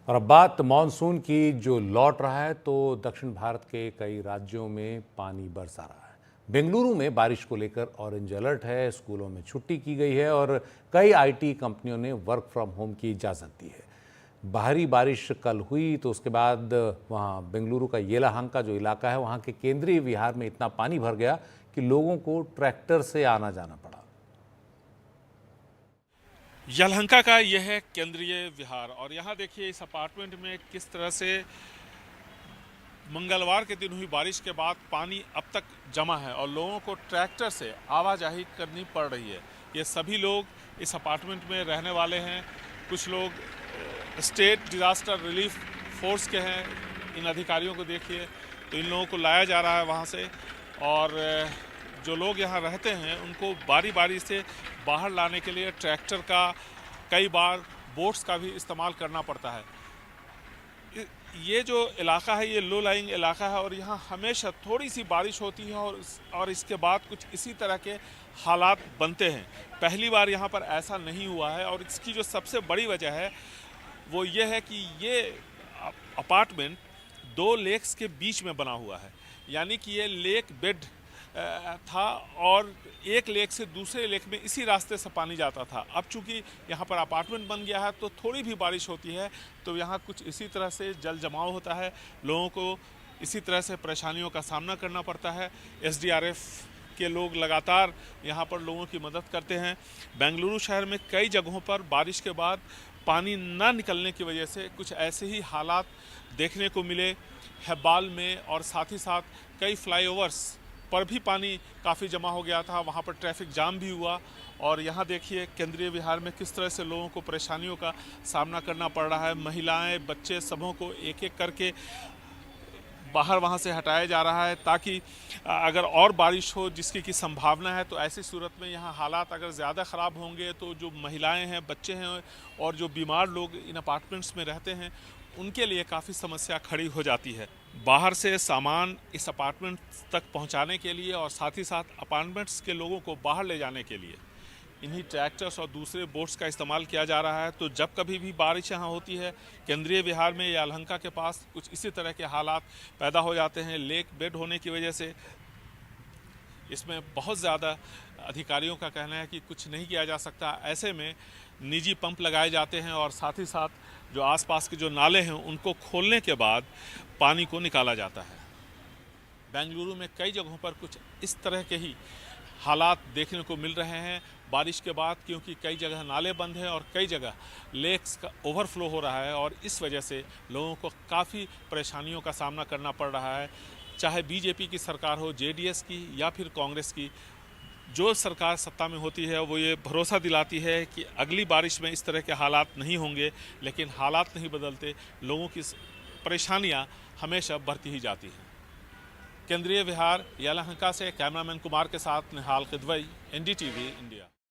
और अब बात मानसून की जो लौट रहा है तो दक्षिण भारत के कई राज्यों में पानी बरसा रहा है। बेंगलुरु में बारिश को लेकर ऑरेंज अलर्ट है, स्कूलों में छुट्टी की गई है और कई आईटी कंपनियों ने वर्क फ्रॉम होम की इजाज़त दी है। भारी बारिश कल हुई तो उसके बाद वहाँ बेंगलुरु का येलाहंका जो इलाका है वहाँ के केंद्रीय विहार में इतना पानी भर गया कि लोगों को ट्रैक्टर से आना जाना पड़ा। यलहंका का यह है केंद्रीय विहार और यहाँ देखिए इस अपार्टमेंट में किस तरह से मंगलवार के दिन हुई बारिश के बाद पानी अब तक जमा है और लोगों को ट्रैक्टर से आवाजाही करनी पड़ रही है। ये सभी लोग इस अपार्टमेंट में रहने वाले हैं। कुछ लोग स्टेट डिज़ास्टर रिलीफ फोर्स के हैं। इन अधिकारियों को देखिए तो इन लोगों को लाया जा रहा है वहाँ से, और जो लोग यहाँ रहते हैं उनको बारी बारी से बाहर लाने के लिए ट्रैक्टर का, कई बार बोट्स का भी इस्तेमाल करना पड़ता है। ये जो इलाका है ये लो लाइंग इलाका है और यहाँ हमेशा थोड़ी सी बारिश होती है और इसके बाद कुछ इसी तरह के हालात बनते हैं। पहली बार यहाँ पर ऐसा नहीं हुआ है और इसकी जो सबसे बड़ी वजह है वो ये है कि ये अपार्टमेंट दो लेक्स के बीच में बना हुआ है, यानी कि ये लेक बेड था और एक लेक से दूसरे लेक में इसी रास्ते से पानी जाता था। अब चूंकि यहाँ पर अपार्टमेंट बन गया है तो थोड़ी भी बारिश होती है तो यहाँ कुछ इसी तरह से जल जमाव होता है, लोगों को इसी तरह से परेशानियों का सामना करना पड़ता है। एसडीआरएफ के लोग लगातार यहाँ पर लोगों की मदद करते हैं। बेंगलुरु शहर में कई जगहों पर बारिश के बाद पानी न निकलने की वजह से कुछ ऐसे ही हालात देखने को मिले। हेब्बाल में और साथ ही साथ कई फ्लाईओवर्स पर भी पानी काफ़ी जमा हो गया था, वहाँ पर ट्रैफिक जाम भी हुआ। और यहाँ देखिए केंद्रीय विहार में किस तरह से लोगों को परेशानियों का सामना करना पड़ रहा है। महिलाएं, बच्चे, सबों को एक एक करके बाहर वहाँ से हटाया जा रहा है ताकि अगर और बारिश हो जिसकी की संभावना है तो ऐसी सूरत में यहाँ हालात अगर ज़्यादा ख़राब होंगे तो जो महिलाएं हैं, बच्चे हैं और जो बीमार लोग इन अपार्टमेंट्स में रहते हैं उनके लिए काफ़ी समस्या खड़ी हो जाती है। बाहर से सामान इस अपार्टमेंट तक पहुंचाने के लिए और साथ ही साथ अपार्टमेंट्स के लोगों को बाहर ले जाने के लिए इन्हीं ट्रैक्टर्स और दूसरे बोट्स का इस्तेमाल किया जा रहा है। तो जब कभी भी बारिश यहाँ होती है केंद्रीय विहार में या यलहंका के पास कुछ इसी तरह के हालात पैदा हो जाते हैं। लेक बेड होने की वजह से इसमें बहुत ज़्यादा अधिकारियों का कहना है कि कुछ नहीं किया जा सकता। ऐसे में निजी पंप लगाए जाते हैं और साथ ही साथ जो आसपास के जो नाले हैं उनको खोलने के बाद पानी को निकाला जाता है। बेंगलुरु में कई जगहों पर कुछ इस तरह के ही हालात देखने को मिल रहे हैं बारिश के बाद, क्योंकि कई जगह नाले बंद हैं और कई जगह लेक्स का ओवरफ्लो हो रहा है और इस वजह से लोगों को काफ़ी परेशानियों का सामना करना पड़ रहा है। चाहे बीजेपी की सरकार हो, जेडीएस की या फिर कांग्रेस की, जो सरकार सत्ता में होती है वो ये भरोसा दिलाती है कि अगली बारिश में इस तरह के हालात नहीं होंगे, लेकिन हालात नहीं बदलते, लोगों की परेशानियां हमेशा बढ़ती ही जाती हैं। केंद्रीय विहार यलहंका से कैमरामैन कुमार के साथ निहाल किदवई, एनडीटीवी इंडिया।